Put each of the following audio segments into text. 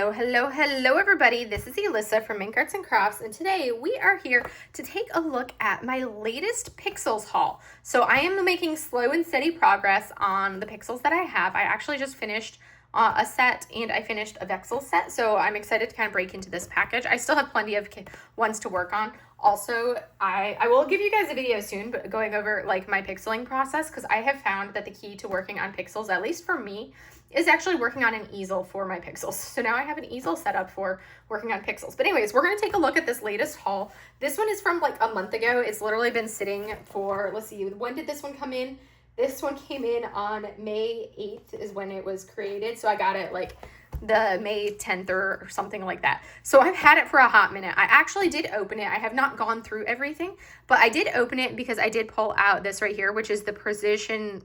Hello everybody. This is Elissa from Mink Arts and Crafts, and today we are here to take a look at my latest Pixyls haul. So I am making slow and steady progress on the Pixyls that I have. I actually just finished a set, and I finished a Pixyls set, so I'm excited to kind of break into this package. I still have plenty of ones to work on. Also, I will give you guys a video soon, but going over like my pixeling process, because I have found that the key to working on Pixyls, at least for me, is actually working on an easel for my Pixyls. So now I have an easel set up for working on Pixyls. But anyways, we're going to take a look at this latest haul. This one is from like a month ago. It's literally been sitting for, let's see, when did this one come in? This one came in on May 8th is when it was created. So I got it like the May 10th or something like that. So I've had it for a hot minute. I actually did open it. I have not gone through everything, but I did open it because I did pull out this right here, which is the precision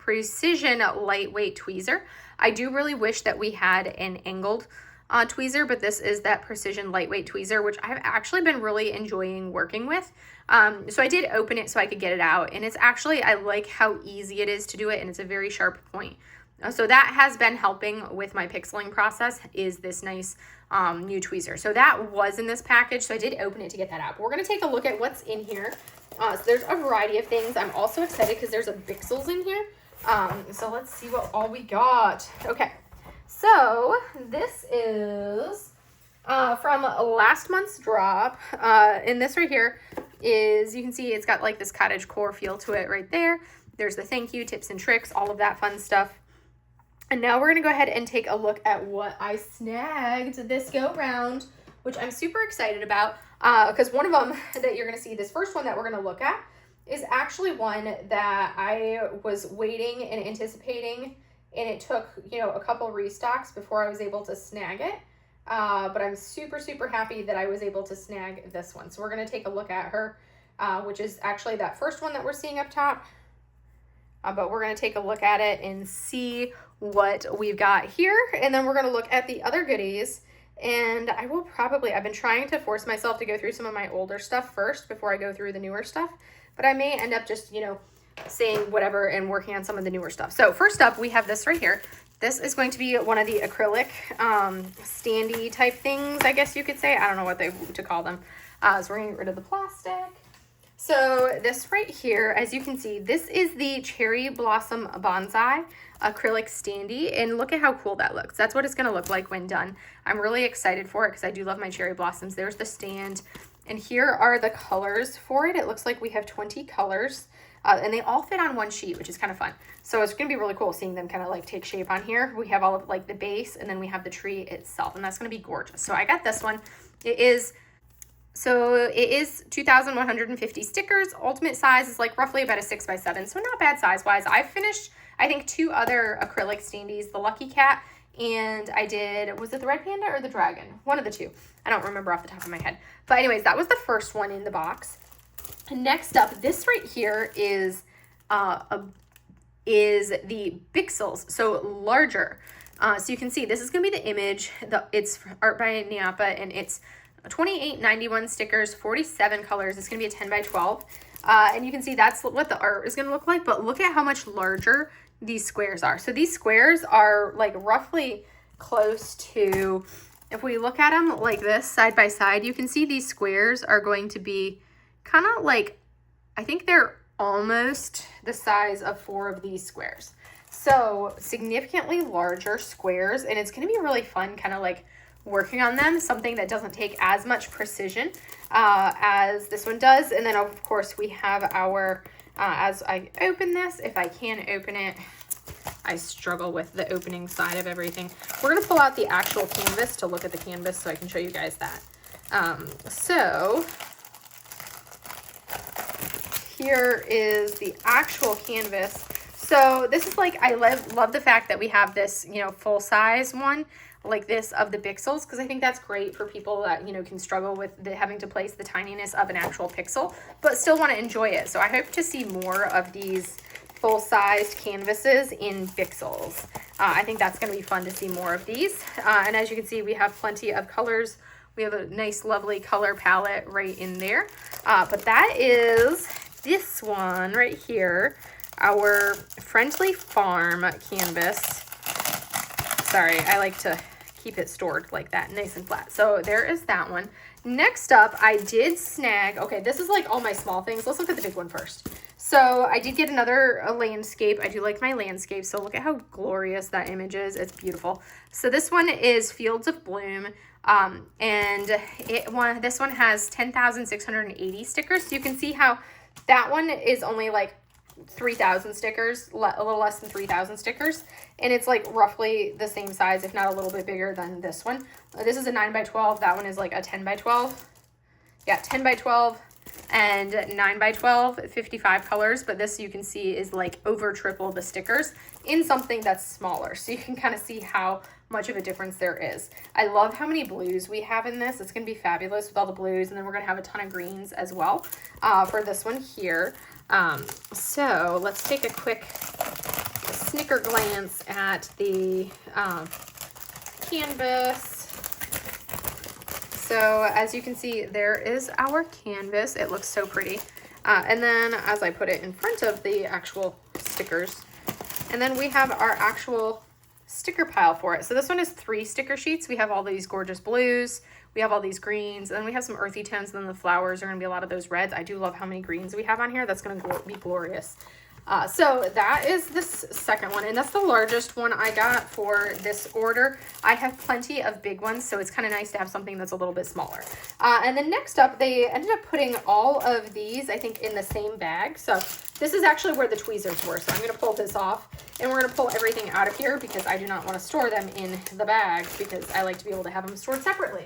lightweight tweezer. I do really wish that we had an angled tweezer, but this is that precision lightweight tweezer, which I've actually been really enjoying working with. So I did open it so I could get it out, and it's actually, I like how easy it is to do it, and it's a very sharp point. So that has been helping with my pixeling process, is this nice new tweezer. So that was in this package, so I did open it to get that out. But we're going to take a look at what's in here. So there's a variety of things. I'm also excited because there's a Pixyls in here. So let's see what all we got. Okay, so this is from last month's drop. And this right here is, you can see it's got like this cottage core feel to it right there. There's the thank you, tips and tricks, all of that fun stuff. And now we're going to go ahead and take a look at what I snagged this go round, which I'm super excited about, because one of them that you're going to see, this first one that we're going to look at, is actually one that I was waiting and anticipating, and it took, you know, a couple restocks before I was able to snag it. But I'm super, super happy that I was able to snag this one. So we're going to take a look at her, which is actually that first one that we're seeing up top. But we're going to take a look at it and see what we've got here. And then we're going to look at the other goodies. And I will probably, I've been trying to force myself to go through some of my older stuff first before I go through the newer stuff. But I may end up just, you know, saying whatever and working on some of the newer stuff. So first up, we have this right here. This is going to be one of the acrylic standy type things, I guess you could say. I don't know what to call them. So we're going to get rid of the plastic. So this right here, as you can see, this is the Cherry Blossom Bonsai acrylic standee, and look at how cool that looks. That's what it's going to look like when done. I'm really excited for it because I do love my cherry blossoms. There's the stand, and here are the colors for it. It looks like we have 20 colors, and they all fit on one sheet, which is kind of fun. So it's going to be really cool seeing them kind of like take shape on here. We have all of like the base, and then we have the tree itself, and that's going to be gorgeous. So I got this one. It is 2,150 stickers. Ultimate size is like roughly about a 6x7, so not bad size-wise. I've finished, I think, 2 other acrylic standees, the Lucky Cat, and I did, was it the Red Panda or the Dragon? One of the two. I don't remember off the top of my head. But anyways, that was the first one in the box. And next up, this right here is the Pixyls, so larger. So you can see this is going to be the image. It's art by Niapa, and it's 28.91 stickers, 47 colors. It's going to be a 10 by 12. And you can see that's what the art is going to look like, but look at how much larger these squares are. So these squares are like roughly close to, if we look at them like this side by side, you can see these squares are going to be kind of like, I think they're almost the size of 4 of these squares. So significantly larger squares, and it's going to be really fun kind of like working on them, something that doesn't take as much precision as this one does. And then of course we have our, as I open this, if I can open it, I struggle with the opening side of everything. We're going to pull out the actual canvas to look at the canvas so I can show you guys that. So here is the actual canvas. So this is like, I love the fact that we have this, you know, full size one like this of the Pixyls, because I think that's great for people that, you know, can struggle with having to place the tininess of an actual pixel, but still want to enjoy it. So I hope to see more of these full-sized canvases in Pixyls. I think that's going to be fun to see more of these. And as you can see, we have plenty of colors. We have a nice, lovely color palette right in there. But that is this one right here, our Friendly Farm canvas. Sorry, I like to keep it stored like that, nice and flat. So there is that one. Next up, I did snag, okay, this is like all my small things. Let's look at the big one first. So I did get another landscape. I do like my landscape. So look at how glorious that image is. It's beautiful. So this one is Fields of Bloom. And this one has 10,680 stickers. So you can see how that one is only like 3,000 stickers, a little less than 3,000 stickers. And it's like roughly the same size, if not a little bit bigger than this one. This is a 9x12. That one is like a 10x12. Yeah, 10x12 and 9x12, 55 colors. But this you can see is like over triple the stickers in something that's smaller. So you can kind of see how much of a difference there is. I love how many blues we have in this. It's going to be fabulous with all the blues. And then we're going to have a ton of greens as well for this one here. So let's take a quick snicker glance at the canvas. So as you can see, there is our canvas. It looks so pretty. And then as I put it in front of the actual stickers, and then we have our actual sticker pile for it. So this one is 3 sticker sheets. We have all these gorgeous blues. We have all these greens, and then we have some earthy tones, and then the flowers are going to be a lot of those reds. I do love how many greens we have on here. That's going to be glorious. So that is this second one, and that's the largest one I got for this order. I have plenty of big ones, so it's kind of nice to have something that's a little bit smaller. And then next up, they ended up putting all of these, I think, in the same bag. So this is actually where the tweezers were. So I'm going to pull this off, and we're going to pull everything out of here because I do not want to store them in the bag because I like to be able to have them stored separately.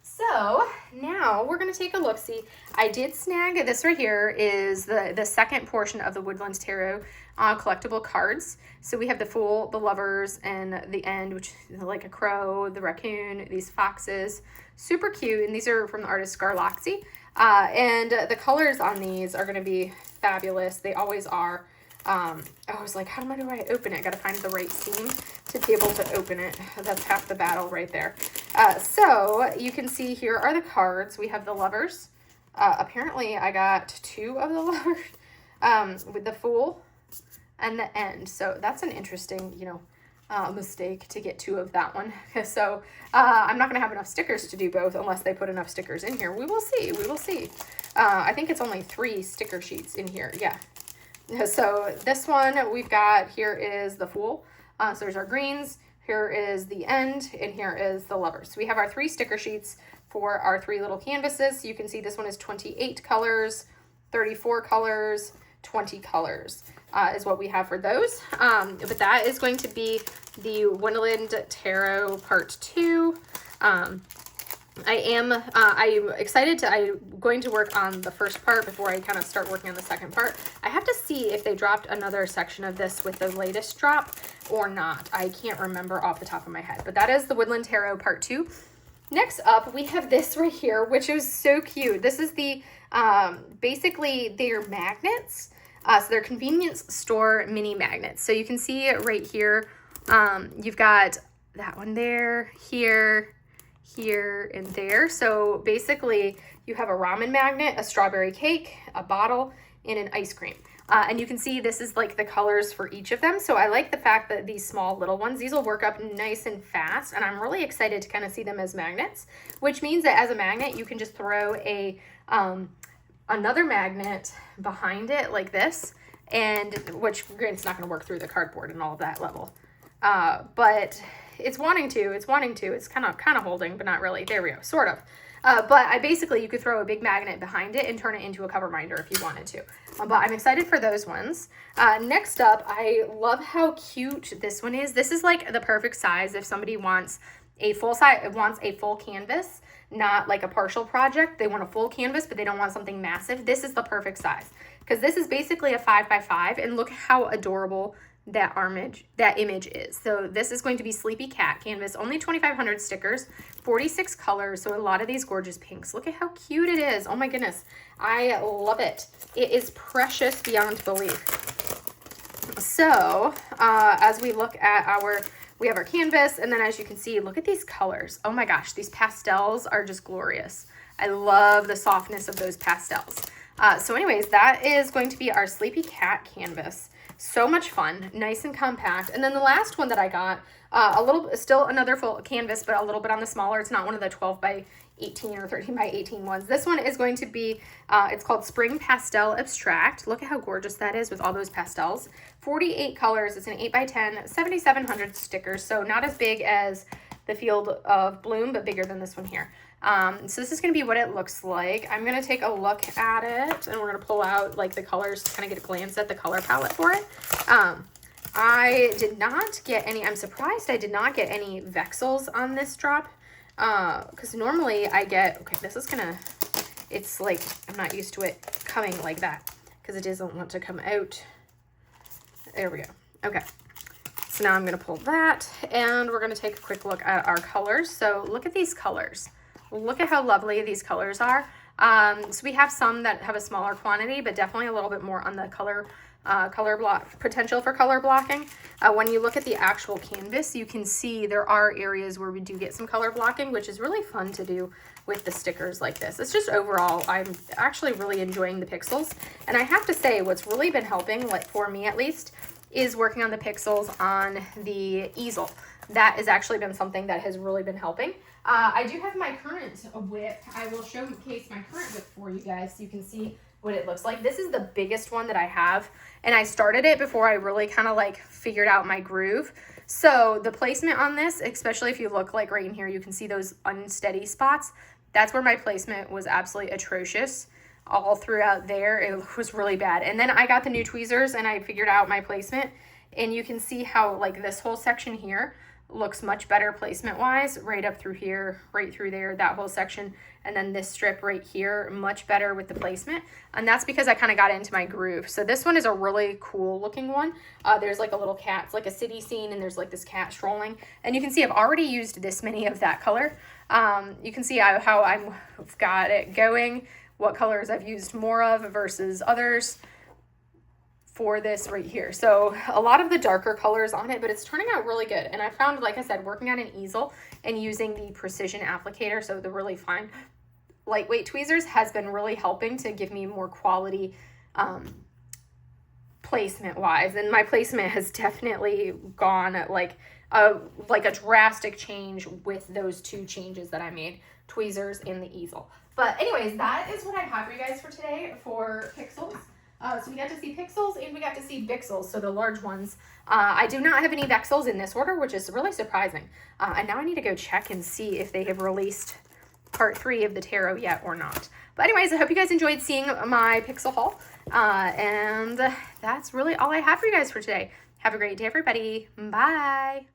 So now we're going to take a look. See, I did snag this right here is the second portion of the Woodlands Tarot collectible cards. So we have the Fool, the Lovers, and the End, which is like a crow, the raccoon, these foxes. Super cute, and these are from the artist Scarloxy. And the colors on these are going to be fabulous. They always are. I was like, how do I open it? Got to find the right seam to be able to open it. That's half the battle right there. So you can see here are the cards. We have the Lovers. Apparently I got 2 of the Lovers, with the Fool and the End. So that's an interesting, mistake to get 2 of that one. So, I'm not going to have enough stickers to do both unless they put enough stickers in here. We will see. We will see. I think it's only 3 sticker sheets in here. Yeah. So this one we've got, here is the Fool. So there's our greens, here is the End, and here is the Lovers. So we have our 3 sticker sheets for our 3 little canvases. So you can see this one is 28 colors, 34 colors, 20 colors is what we have for those. But that is going to be the Woodland Tarot Part 2. I'm excited I'm going to work on the first part before I kind of start working on the second part. I have to see if they dropped another section of this with the latest drop or not. I can't remember off the top of my head, but that is the Woodland Tarot Part 2. Next up, we have this right here, which is so cute. This is the, basically they're magnets. So they're convenience store mini magnets. So you can see right here, you've got that one there, here, and there. So basically you have a ramen magnet, a strawberry cake, a bottle, and an ice cream. And you can see this is like the colors for each of them. So I like the fact that these small little ones, these will work up nice and fast. And I'm really excited to kind of see them as magnets, which means that as a magnet, you can just throw a another magnet behind it like this, and which granted it's not going to work through the cardboard and all of that level. But it's wanting to. It's kind of holding, but not really. There we go, sort of. But you could throw a big magnet behind it and turn it into a cover binder if you wanted to. But I'm excited for those ones. Next up, I love how cute this one is. This is like the perfect size if somebody wants a full canvas, not like a partial project. They want a full canvas, but they don't want something massive. This is the perfect size because this is basically a 5x5, and look how adorable that image is. So this is going to be Sleepy Cat canvas, only 2,500 stickers, 46 colors. So a lot of these gorgeous pinks. Look at how cute it is. Oh my goodness. I love it. It is precious beyond belief. So as we look at we have our canvas, and then as you can see, look at these colors. Oh my gosh, these pastels are just glorious. I love the softness of those pastels. So anyways, that is going to be our Sleepy Cat canvas. So much fun, nice and compact. And then the last one that I got, still another full canvas, but a little bit on the smaller. It's not one of the 12 by 18 or 13 by 18 ones. This one is going to be, it's called Spring Pastel Abstract. Look at how gorgeous that is with all those pastels. 48 colors. It's an 8 by 10, 7,700 stickers. So not as big as the Field of Bloom, but bigger than this one here. So this is going to be what it looks like. I'm going to take a look at it, and we're going to pull out like the colors to kind of get a glance at the color palette for it. I did not get any, I'm surprised I did not get any Pixyls on this drop, because normally I get, okay, this is going to, it's like, I'm not used to it coming like that, because it doesn't want to come out. There we go. Okay. So now I'm going to pull that, and we're going to take a quick look at our colors. So look at these colors. Look at how lovely these colors are. So we have some that have a smaller quantity, but definitely a little bit more on the color block potential for color blocking. When you look at the actual canvas, you can see there are areas where we do get some color blocking, which is really fun to do with the stickers like this. It's just overall, I'm actually really enjoying the Pixyls. And I have to say, what's really been helping, like for me at least, is working on the Pixyls on the easel. That has actually been something that has really been helping. I do have my current whip. I will showcase my current whip for you guys so you can see what it looks like. This is the biggest one that I have, and I started it before I really kind of like figured out my groove. So the placement on this, especially if you look like right in here, you can see those unsteady spots. That's where my placement was absolutely atrocious. All throughout there, it was really bad. And then I got the new tweezers and I figured out my placement, and you can see how like this whole section here looks much better placement wise, right up through here, right through there, that whole section, and then this strip right here, much better with the placement. And that's because I kind of got into my groove. So this one is a really cool looking one. There's like a little cat, it's like a city scene, and there's like this cat strolling, and you can see I've already used this many of that color. You can see how I've got it going, what colors I've used more of versus others for this right here. So a lot of the darker colors on it, but it's turning out really good. And I found, like I said, working on an easel and using the precision applicator, so the really fine lightweight tweezers, has been really helping to give me more quality placement wise. And my placement has definitely gone like a drastic change with those two changes that I made, tweezers and the easel. But anyways, that is what I have for you guys for today for Pixyls. So we got to see Pixyls and we got to see Pixyls, so the large ones. I do not have any Pixyls in this order, which is really surprising. And now I need to go check and see if they have released part 3 of the tarot yet or not. But anyways, I hope you guys enjoyed seeing my Pixyl haul. And that's really all I have for you guys for today. Have a great day, everybody. Bye.